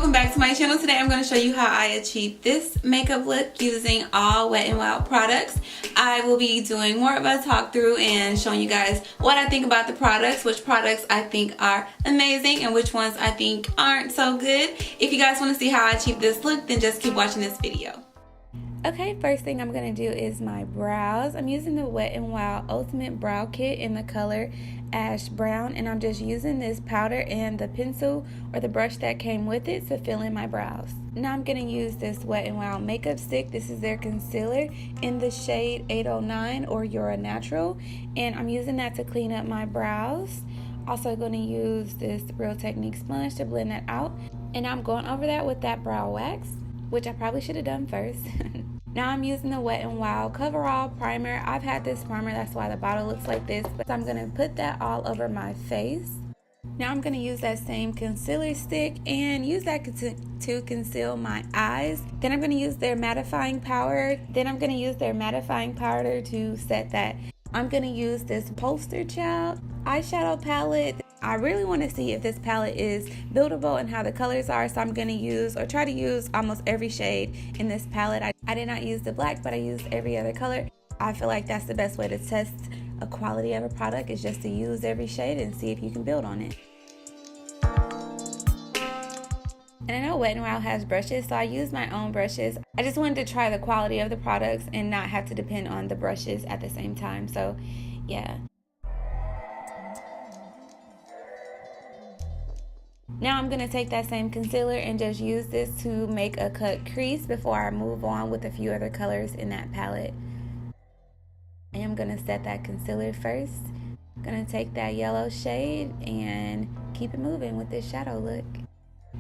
welcome back to my channel. Today I'm going to show you how I achieved this makeup look using all Wet n Wild products. I will be doing more of a talk through and showing you guys what I think about the products, which products I think are amazing and which ones I think aren't so good. If you guys want to see how I achieved this look, then just keep watching this video. Okay, first thing I'm going to do is my brows. I'm using the Wet n Wild Ultimate Brow Kit in the color Ash Brown, and I'm just using this powder and the pencil or the brush that came with it to fill in my brows. Now I'm going to use this Wet n Wild makeup stick. This is their concealer in the shade 809 or You're Natural, and I'm using that to clean up my brows. Also going to use this Real Techniques sponge to blend that out, and I'm going over that with that brow wax, which I probably should have done first. Now I'm using the Wet n Wild Coverall Primer. I've had this primer, that's why the bottle looks like this, but I'm going to put that all over my face. Now I'm going to use that same concealer stick and use that to conceal my eyes. Then I'm going to use their mattifying powder. To set that. I'm going to use this Poster Child eyeshadow palette. I really want to see if this palette is buildable and how the colors are, so I'm going to use or try to use almost every shade in this palette. I did not use the black, but I used every other color. I feel like that's the best way to test a quality of a product, is just to use every shade and see if you can build on it. And I know Wet n Wild has brushes, so I use my own brushes. I just wanted to try the quality of the products and not have to depend on the brushes at the same time, so yeah. Now I'm going to take that same concealer and just use this to make a cut crease before I move on with a few other colors in that palette. I am going to set that concealer first. I'm going to take that yellow shade and keep it moving with this shadow look.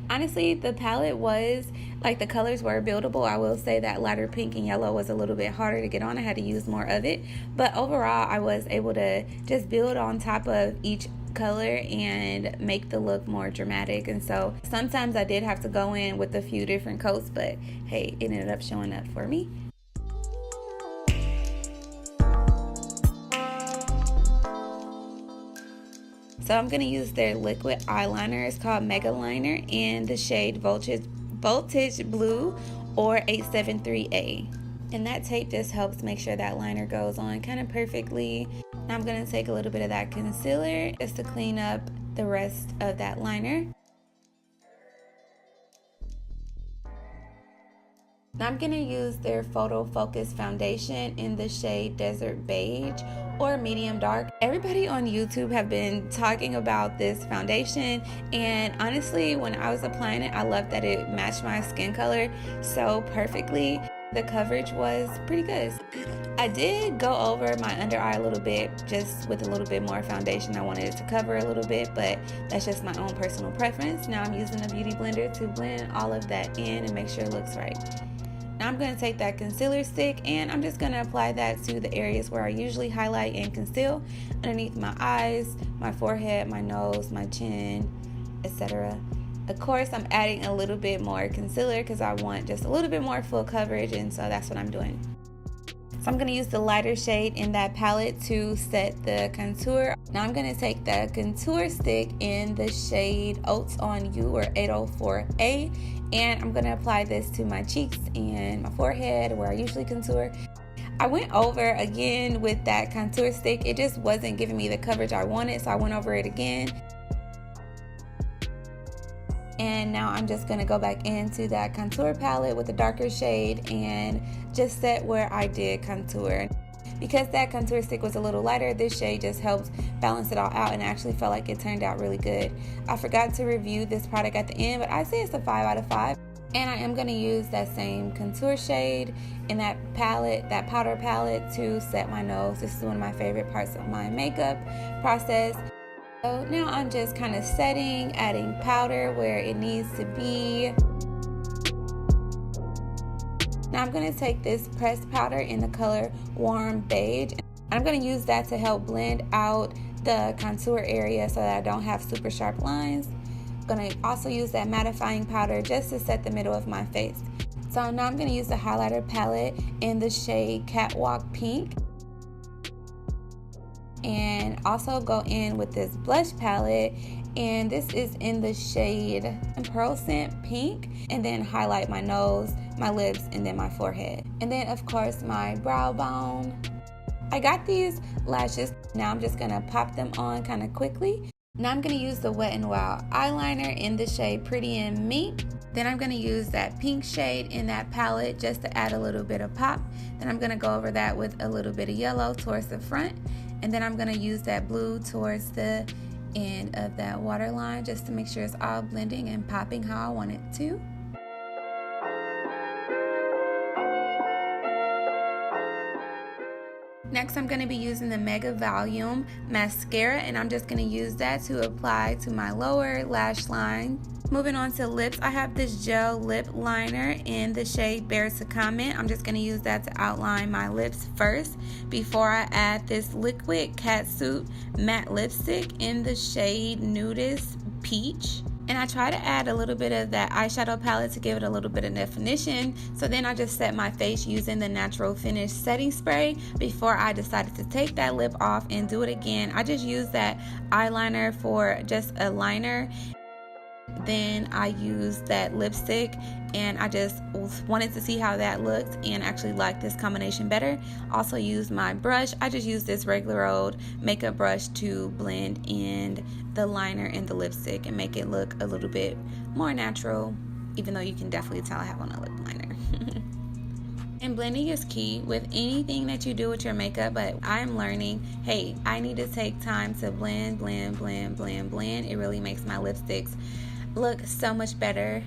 Honestly, the palette was, like, the colors were buildable. I will say that lighter pink and yellow was a little bit harder to get on. I had to use more of it. But overall, I was able to just build on top of each color and make the look more dramatic. And so sometimes I did have to go in with a few different coats, but hey, it ended up showing up for me. So I'm going to use their liquid eyeliner. It's called Mega Liner in the shade Voltage Blue or 873A. And that tape just helps make sure that liner goes on kind of perfectly. Now I'm going to take a little bit of that concealer just to clean up the rest of that liner. Now I'm going to use their Photo Focus Foundation in the shade Desert Beige or Medium Dark. Everybody on YouTube have been talking about this foundation, and honestly, when I was applying it, I loved that it matched my skin color so perfectly. The coverage was pretty good. I did go over my under eye a little bit, just with a little bit more foundation. I wanted it to cover a little bit, but that's just my own personal preference. Now I'm using a beauty blender to blend all of that in and make sure it looks right. Now I'm going to take that concealer stick and I'm just going to apply that to the areas where I usually highlight and conceal, underneath my eyes, my forehead, my nose, my chin, etc. Of course, I'm adding a little bit more concealer because I want just a little bit more full coverage, and so that's what I'm doing. So I'm going to use the lighter shade in that palette to set the contour. Now I'm going to take the contour stick in the shade Oats on You or 804A, and I'm going to apply this to my cheeks and my forehead where I usually contour. I went over again with that contour stick. It just wasn't giving me the coverage I wanted, so I went over it again. And now I'm just going to go back into that contour palette with a darker shade and just set where I did contour. Because that contour stick was a little lighter, this shade just helped balance it all out, and I actually felt like it turned out really good. I forgot to review this product at the end, but I say it's a 5 out of 5. And I am going to use that same contour shade in that palette, that powder palette, to set my nose. This is one of my favorite parts of my makeup process. So now I'm just kind of setting, adding powder where it needs to be. Now I'm going to take this pressed powder in the color Warm Beige. I'm going to use that to help blend out the contour area so that I don't have super sharp lines. I'm going to also use that mattifying powder just to set the middle of my face. So now I'm going to use the highlighter palette in the shade Catwalk Pink. And also go in with this blush palette and this is in the shade Pearl Scent Pink, and then highlight my nose, my lips, and then my forehead. And then of course my brow bone. I got these lashes. Now I'm just gonna pop them on kind of quickly. Now I'm gonna use the Wet n Wild eyeliner in the shade Pretty and Mink. Then I'm gonna use that pink shade in that palette just to add a little bit of pop. Then I'm gonna go over that with a little bit of yellow towards the front. And then I'm gonna use that blue towards the end of that waterline just to make sure it's all blending and popping how I want it to. Next, I'm going to be using the Mega Volume Mascara, and I'm just going to use that to apply to my lower lash line. Moving on to lips, I have this gel lip liner in the shade Bear to Comment. I'm just going to use that to outline my lips first before I add this liquid catsuit matte lipstick in the shade Nudist Peach. And I try to add a little bit of that eyeshadow palette to give it a little bit of definition. So then I just set my face using the Natural Finish setting spray before I decided to take that lip off and do it again. I just used that eyeliner for just a liner. Then I used that lipstick and I just wanted to see how that looked and actually liked this combination better. Also used my brush. I just used this regular old makeup brush to blend in the liner and the lipstick and make it look a little bit more natural, even though you can definitely tell I have on a lip liner. And blending is key with anything that you do with your makeup, but I'm learning, hey, I need to take time to blend. It really makes my lipsticks look so much better.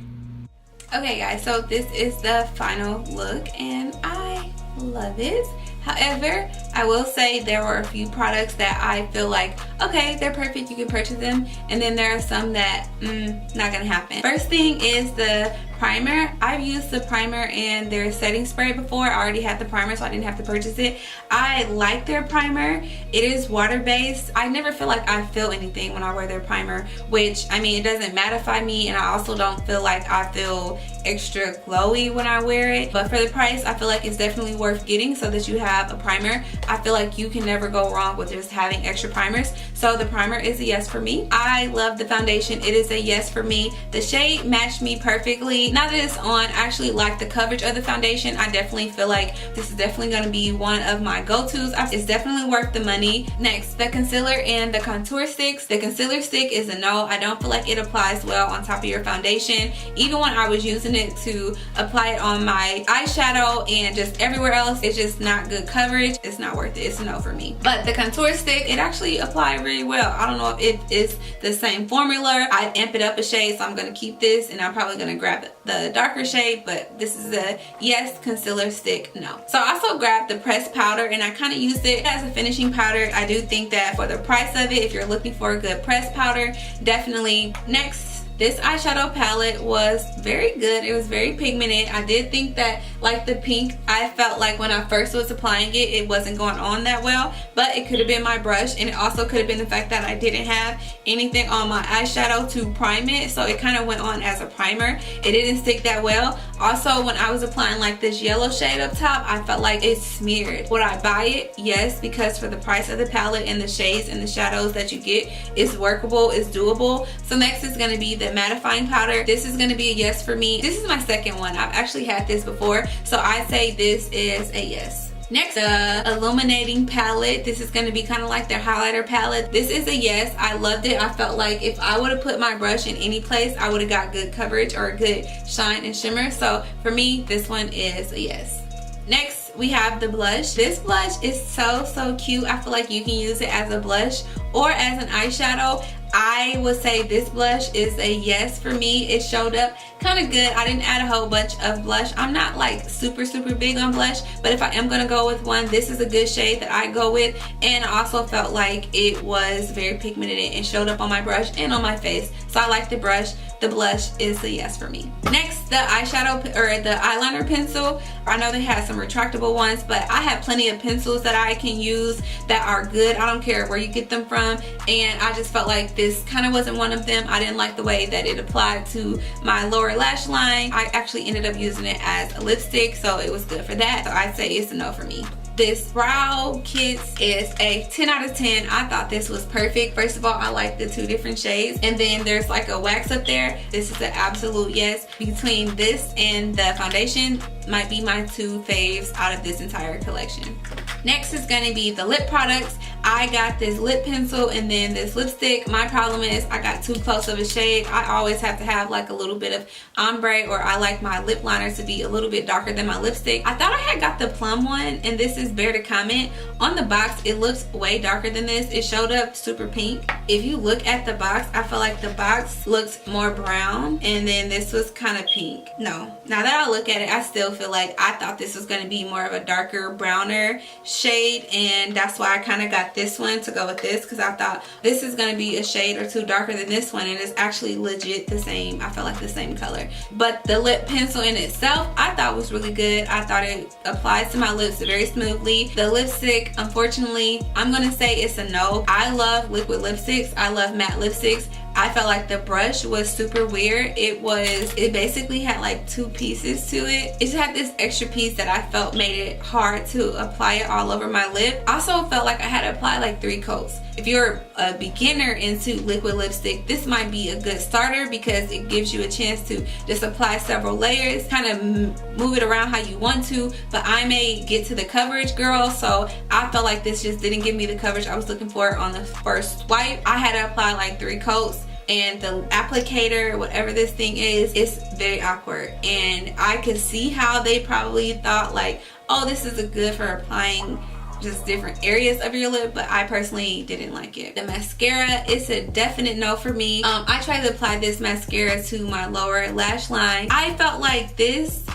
Okay guys, so this is the final look and I love it. However, I will say there were a few products that I feel like, okay, they're perfect, you can purchase them, and then there are some that, not gonna happen. First thing is the primer. I've used the primer and their setting spray before. I already had the primer, so I didn't have to purchase it. I like their primer. It is water-based. I never feel like I feel anything when I wear their primer, which, I mean, it doesn't mattify me, and I also don't feel like I feel extra glowy when I wear it. But for the price, I feel like it's definitely worth getting so that you have a primer. I feel like you can never go wrong with just having extra primers. So the primer is a yes for me. I love the foundation. It is a yes for me. The shade matched me perfectly. Now that it's on, I actually like the coverage of the foundation. I definitely feel like this is definitely going to be one of my go-tos. It's definitely worth the money. Next, the concealer and the contour sticks. The concealer stick is a no. I don't feel like it applies well on top of your foundation. Even when I was using it to apply it on my eyeshadow and just everywhere else, it's just not good coverage. It's not worth it. It's a no for me. But the contour stick, it actually applied really well. I don't know if it is the same formula. I amp it up a shade, so I'm going to keep this, and I'm probably going to grab the darker shade, but this is a yes. Concealer stick, no. So I also grabbed the pressed powder, and I kind of used it as a finishing powder. I do think that for the price of it, if you're looking for a good pressed powder, definitely. Next, this eyeshadow palette was very good. It was very pigmented. I did think that, like the pink, I felt like when I first was applying it, it wasn't going on that well, but it could have been my brush, and it also could have been the fact that I didn't have anything on my eyeshadow to prime it, so it kind of went on as a primer. It didn't stick that well. Also, when I was applying like this yellow shade up top, I felt like it smeared. Would I buy it? Yes, because for the price of the palette and the shades and the shadows that you get, it's workable, it's doable. So next is going to be the mattifying powder. This is going to be a yes for me. This is my second one. I've actually had this before, so I say this is a yes. Next, the illuminating palette. This is going to be kind of like their highlighter palette. This is a yes. I loved it. I felt like if I would have put my brush in any place, I would have got good coverage or a good shine and shimmer. So for me, this one is a yes. Next, we have the blush. This blush is so cute. I feel like you can use it as a blush or as an eyeshadow. I would say this blush is a yes for me. It showed up kind of good. I didn't add a whole bunch of blush. I'm not like super big on blush, but if I am gonna go with one, this is a good shade that I go with. And I also felt like it was very pigmented and showed up on my brush and on my face. So I like the brush. The blush is a yes for me. Next, the eyeshadow or the eyeliner pencil. I know they have some retractable ones, but I have plenty of pencils that I can use that are good. I don't care where you get them from, and I just felt like this kind of wasn't one of them. I didn't like the way that it applied to my lower lash line. I actually ended up using it as a lipstick, so it was good for that. So I'd say it's a no for me. This brow kit is a 10 out of 10. I thought this was perfect. First of all, I like the 2 different shades, and then there's like a wax up there. This is an absolute yes. Between this and the foundation might be my 2 faves out of this entire collection. Next is going to be the lip products. I got this lip pencil and then this lipstick. My problem is I got too close of a shade. I always have to have like a little bit of ombre, or I like my lip liner to be a little bit darker than my lipstick. I thought I had got the plum one, and this is Bear to Comment. On the box, it looks way darker than this. It showed up super pink. If you look at the box, I feel like the box looks more brown, and then this was kind of pink. No, now that I look at it, I still feel like I thought this was going to be more of a darker, browner shade, and that's why I kind of got this one to go with this, because I thought this is going to be a shade or 2 darker than this one, and it's actually legit the same. I felt like the same color. But the lip pencil in itself, I thought was really good. I thought it applies to my lips very smoothly. The lipstick, unfortunately, I'm going to say it's a no. I love liquid lipsticks. I love matte lipsticks. I felt like the brush was super weird. It basically had like 2 pieces to it. It just had this extra piece that I felt made it hard to apply it all over my lip. I also felt like I had to apply like 3 coats. If you're a beginner into liquid lipstick, this might be a good starter because it gives you a chance to just apply several layers, kind of move it around how you want to, but I may get to the coverage, girl, so I felt like this just didn't give me the coverage I was looking for on the first swipe. I had to apply like 3 coats, and the applicator, whatever this thing is, it's very awkward, and I could see how they probably thought like, oh, this is good for applying just different areas of your lip, but I personally didn't like it. The mascara, it's a definite no for me. I tried to apply this mascara to my lower lash line. I felt like this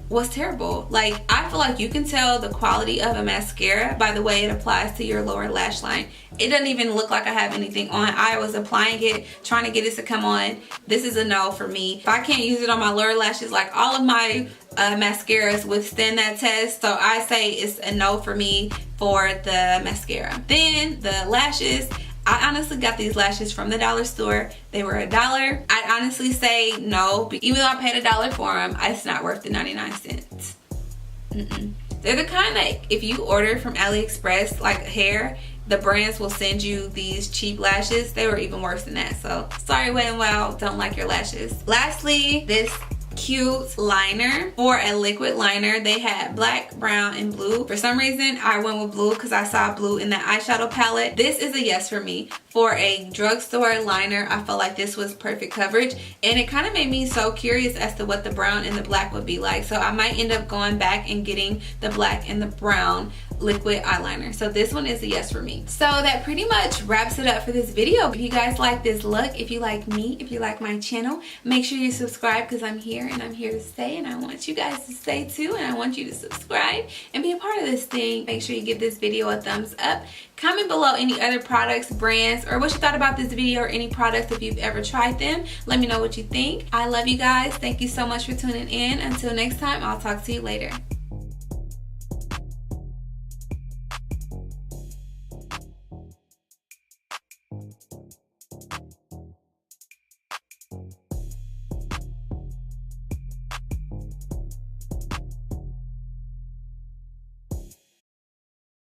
was terrible. Like, I feel like you can tell the quality of a mascara by the way it applies to your lower lash line. It doesn't even look like I have anything on. I was applying it, trying to get it to come on. This is a no for me. If I can't use it on my lower lashes, like all of my mascaras withstand that test, so I say it's a no for me for the mascara. Then the lashes, I honestly got these lashes from the dollar store. They were $1. I'd honestly say no, even though I paid $1 for them, it's not worth the 99 cents. They're the kind that if you order from AliExpress, like hair, the brands will send you these cheap lashes. They were even worse than that. So sorry, Wet n Wild, don't like your lashes. Lastly, this cute liner. For a liquid liner, they had black, brown, and blue. For some reason, I went with blue because I saw blue in the eyeshadow palette. This is a yes for me. For a drugstore liner, I felt like this was perfect coverage, and it kind of made me so curious as to what the brown and the black would be like. So I might end up going back and getting the black and the brown liquid eyeliner. So this one is a yes for me. So that pretty much wraps it up for this video. If you guys like this look, if you like me, if you like my channel, make sure you subscribe because I'm here and I'm here to stay, and I want you guys to stay too, and I want you to subscribe and be a part of this thing. Make sure you give this video a thumbs up. Comment below any other products, brands, or what you thought about this video, or any products if you've ever tried them. Let me know what you think. I love you guys. Thank you so much for tuning in. Until next time, I'll talk to you later.